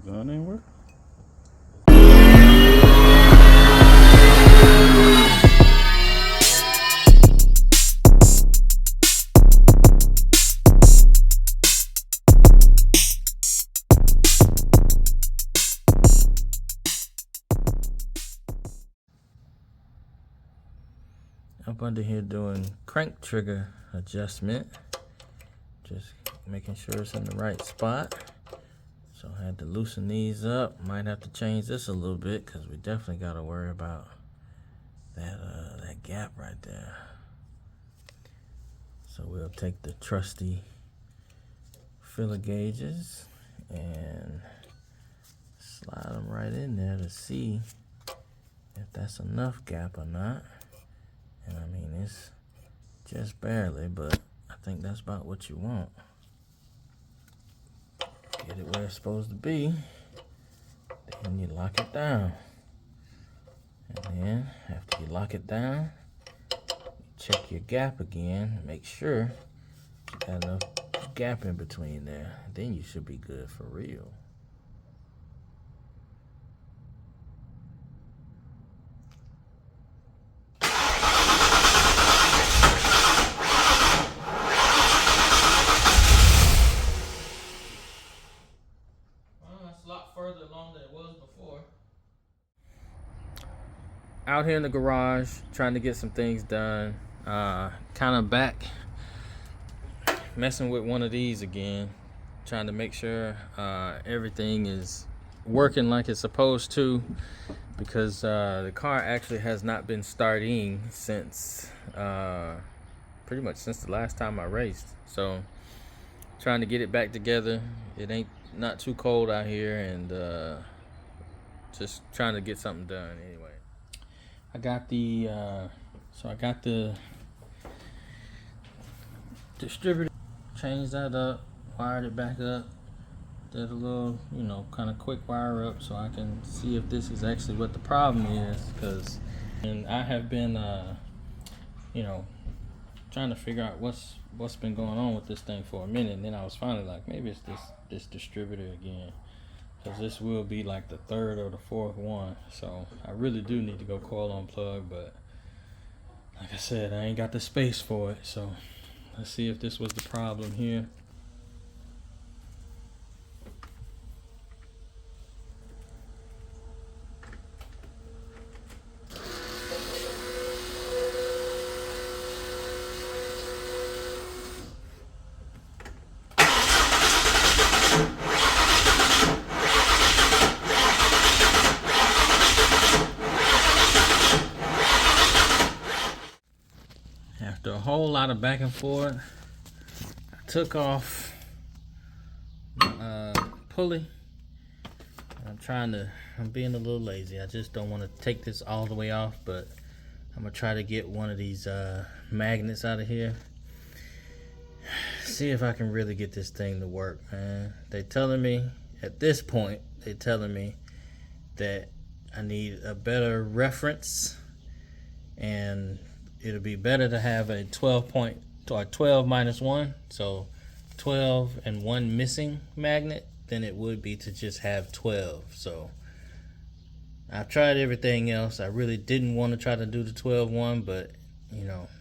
Gun ain't working. Up under here doing crank trigger adjustment, just making sure it's in the right spot. So I had to loosen these up. Might have to change this a little bit because we definitely got to worry about that gap right there. So we'll take the trusty filler gauges and slide them right in there to see if that's enough gap or not. And I mean, it's just barely, but I think that's about what you want. Get it where it's supposed to be, then you lock it down. And then after you lock it down, you check your gap again, make sure you got enough gap in between there. Then you should be good for real. It's a lot further along than it was before. Out here in the garage, trying to get some things done. Kind of back messing with one of these again, trying to make sure everything is working like it's supposed to, because the car actually has not been starting since pretty much since the last time I raced. So trying to get it back together. It ain't not too cold out here, and just trying to get something done anyway. I got the distributor, changed that up, wired it back up, did a little, kind of quick wire up so I can see if this is actually what the problem is, because I have been trying to figure out what's been going on with this thing for a minute, and then I was finally like, maybe it's this distributor again, because this will be like the third or the fourth one. So I really do need to go coil unplug, but like I said, I ain't got the space for it. So let's see if this was the problem here. After a whole lot of back and forth, I took off the pulley. I'm being a little lazy. I just don't want to take this all the way off, but I'm gonna try to get one of these magnets out of here. See if I can really get this thing to work, man. At this point, they're telling me that I need a better reference, and it'll be better to have a 12 minus 1, so 12 and 1 missing magnet, than it would be to just have 12. So I've tried everything else. I really didn't want to try to do the 12-1, but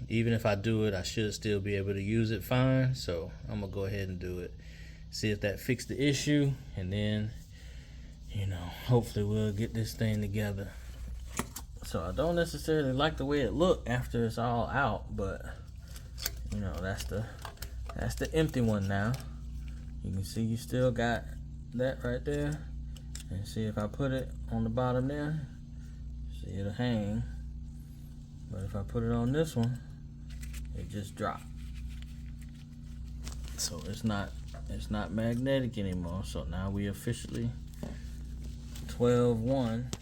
even if I do it, I should still be able to use it fine. So I'm gonna go ahead and do it, see if that fixed the issue, and then hopefully we'll get this thing together. So I don't necessarily like the way it looked after it's all out, but that's the empty one now. You can see you still got that right there, and see if I put it on the bottom there, see, it'll hang. But if I put it on this one, it just dropped. So it's not magnetic anymore. So now we officially 12-1.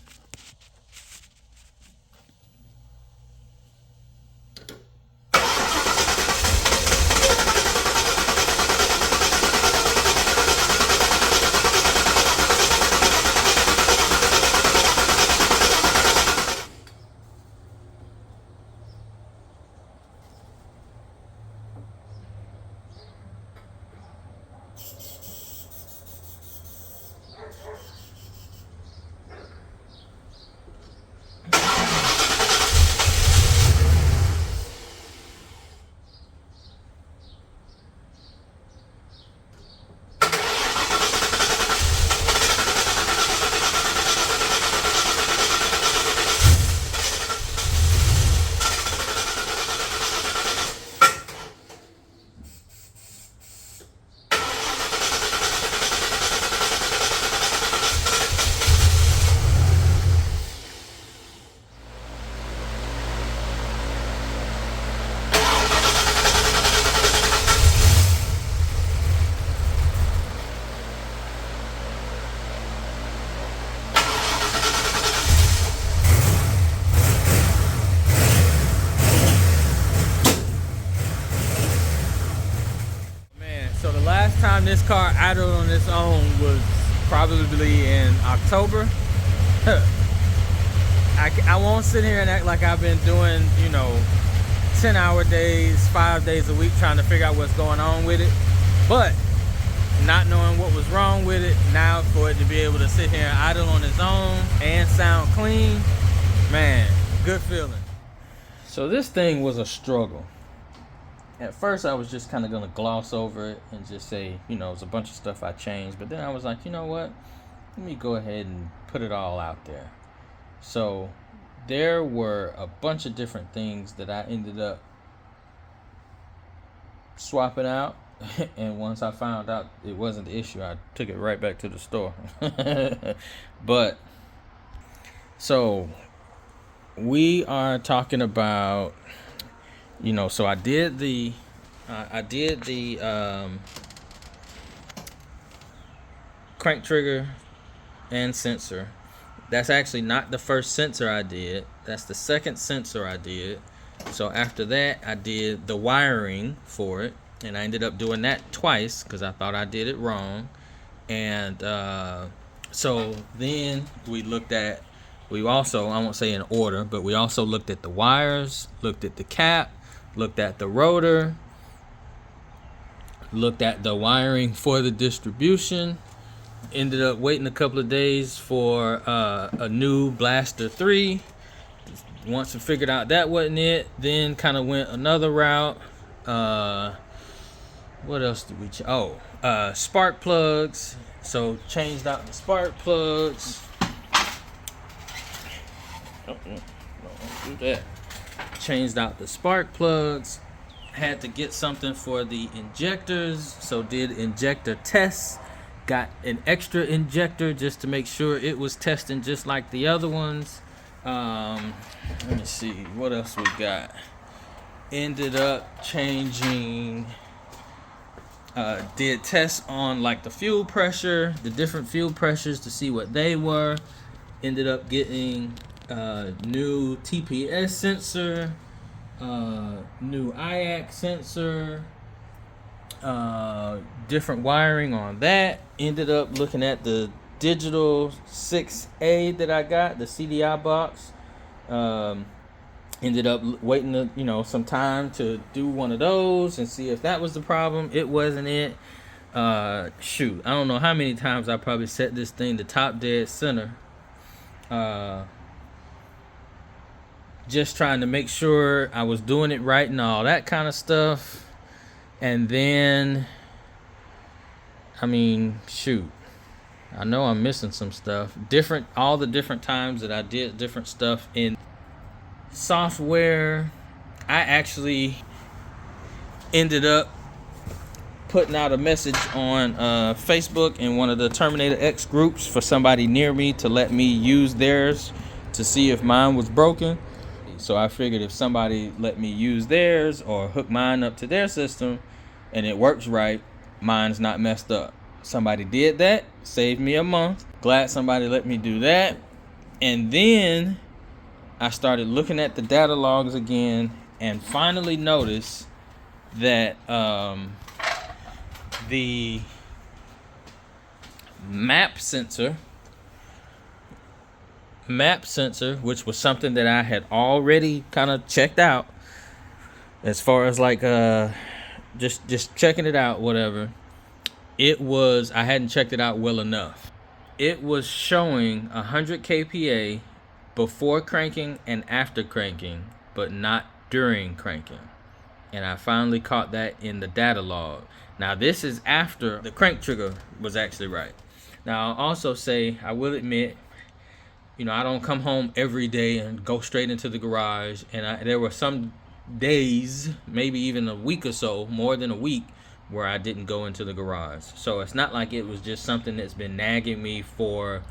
this car idled on its own was probably in October. I won't sit here and act like I've been doing, 10-hour days, 5 days a week trying to figure out what's going on with it. But not knowing what was wrong with it, now for it to be able to sit here and idle on its own and sound clean, man, good feeling. So this thing was a struggle. At first I was just kind of gonna gloss over it and just say, it was a bunch of stuff I changed, but then I was like, you know what, let me go ahead and put it all out there. So there were a bunch of different things that I ended up swapping out. And once I found out it wasn't the issue, I took it right back to the store. But so we are talking about, so I did the crank trigger and sensor. That's actually not the first sensor I did. That's the second sensor I did. So after that, I did the wiring for it. And I ended up doing that twice because I thought I did it wrong. And so then we also, I won't say in order, but we also looked at the wires, looked at the cap, looked at the rotor, looked at the wiring for the distribution. Ended up waiting a couple of days for a new Blaster 3. Once I figured out that wasn't it, then kind of went another route. What else did we spark plugs. So changed out the spark plugs. Don't do that. Changed out the spark plugs. Had to get something for the injectors, so did injector tests. Got an extra injector just to make sure it was testing just like the other ones. Let me see what else we got. Ended up changing, did tests on like the fuel pressure, the different fuel pressures to see what they were. Ended up getting new TPS sensor, new IAC sensor, different wiring on that. Ended up looking at the digital 6A that I got, the CDI box. Ended up waiting some time to do one of those and see if that was the problem. It wasn't it. Shoot, I don't know how many times I probably set this thing to top dead center. Just trying to make sure I was doing it right and all that kind of stuff. And then, shoot, I know I'm missing some stuff. All the different times that I did different stuff in software. I actually ended up putting out a message on Facebook in one of the Terminator X groups for somebody near me to let me use theirs to see if mine was broken. So I figured if somebody let me use theirs or hook mine up to their system and it works right, mine's not messed up. Somebody did that, saved me a month. Glad somebody let me do that. And then I started looking at the data logs again and finally noticed that the map sensor, which was something that I had already kind of checked out as far as like just checking it out, whatever. I hadn't checked it out well enough. It was showing 100 kPa before cranking and after cranking, but not during cranking. And I finally caught that in the data log. Now this is after the crank trigger was actually right. Now I'll also say, I will admit, I don't come home every day and go straight into the garage. And there were some days, maybe even a week or so, more than a week, where I didn't go into the garage. So it's not like it was just something that's been nagging me for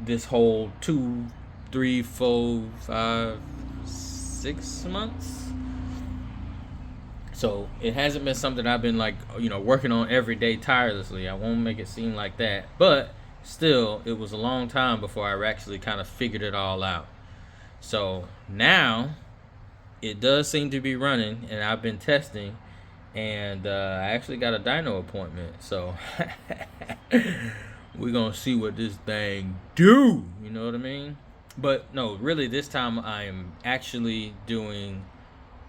this whole 2, 3, 4, 5, 6 months. So it hasn't been something I've been working on every day tirelessly. I won't make it seem like that, but still, it was a long time before I actually kind of figured it all out. So now it does seem to be running, and I've been testing, and I actually got a dyno appointment, so we're gonna see what this thing do. You know what I mean? But no, really, this time I am actually doing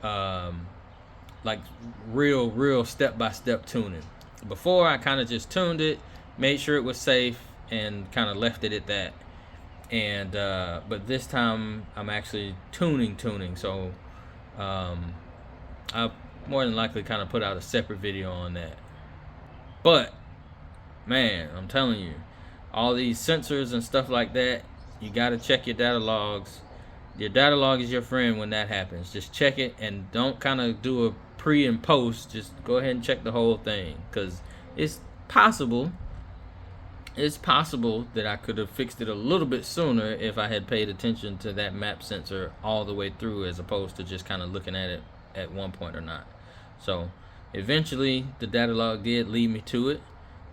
like real step-by-step tuning. Before, I kind of just tuned it, made sure it was safe, and kind of left it at that. And but this time I'm actually tuning. So I'll more than likely kind of put out a separate video on that. But man, I'm telling you, all these sensors and stuff like that, you got to check your data logs. Your data log is your friend when that happens. Just check it, and don't kind of do a pre and post. Just go ahead and check the whole thing, because it's possible that I could have fixed it a little bit sooner if I had paid attention to that map sensor all the way through, as opposed to just kind of looking at it at one point or not. So eventually the data log did lead me to it.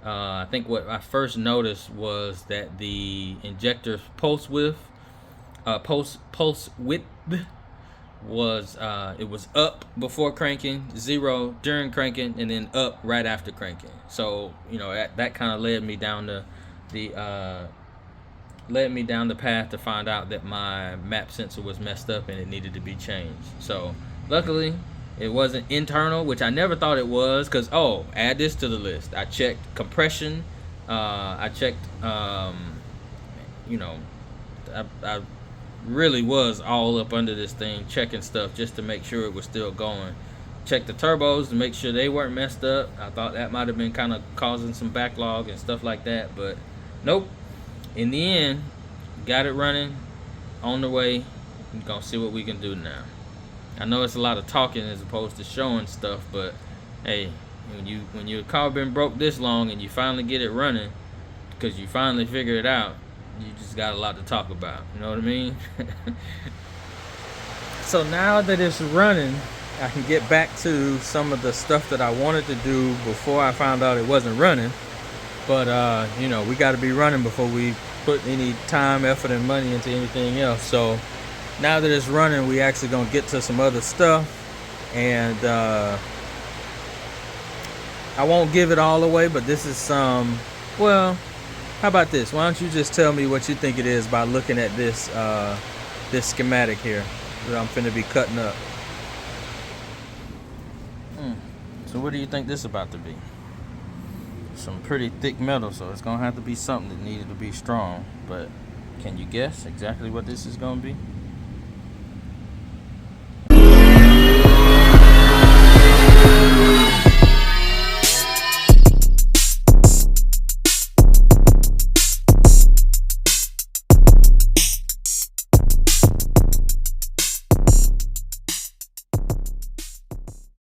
I think what I first noticed was that the injector's pulse width was it was up before cranking, 0 during cranking, and then up right after cranking. So that kind of led me down the path to find out that my map sensor was messed up and it needed to be changed. So luckily it wasn't internal, which I never thought it was, because add this to the list. I checked compression. I checked I really was all up under this thing, checking stuff just to make sure it was still going. Checked the turbos to make sure they weren't messed up. I thought that might have been kind of causing some backlog and stuff like that, but nope. In the end, got it running, on the way. We're gonna see what we can do now. I know it's a lot of talking as opposed to showing stuff, but hey, when your car been broke this long and you finally get it running because you finally figure it out, you just got a lot to talk about. You know what I mean? So now that it's running, I can get back to some of the stuff that I wanted to do before I found out it wasn't running. But we got to be running before we put any time, effort, and money into anything else. So now that it's running, we actually gonna get to some other stuff, and I won't give it all away, but this is some. Well, how about this? Why don't you just tell me what you think it is by looking at this this schematic here that I'm finna be cutting up. So what do you think this is about to be? Some pretty thick metal, so it's gonna have to be something that needed to be strong. But can you guess exactly what this is gonna be?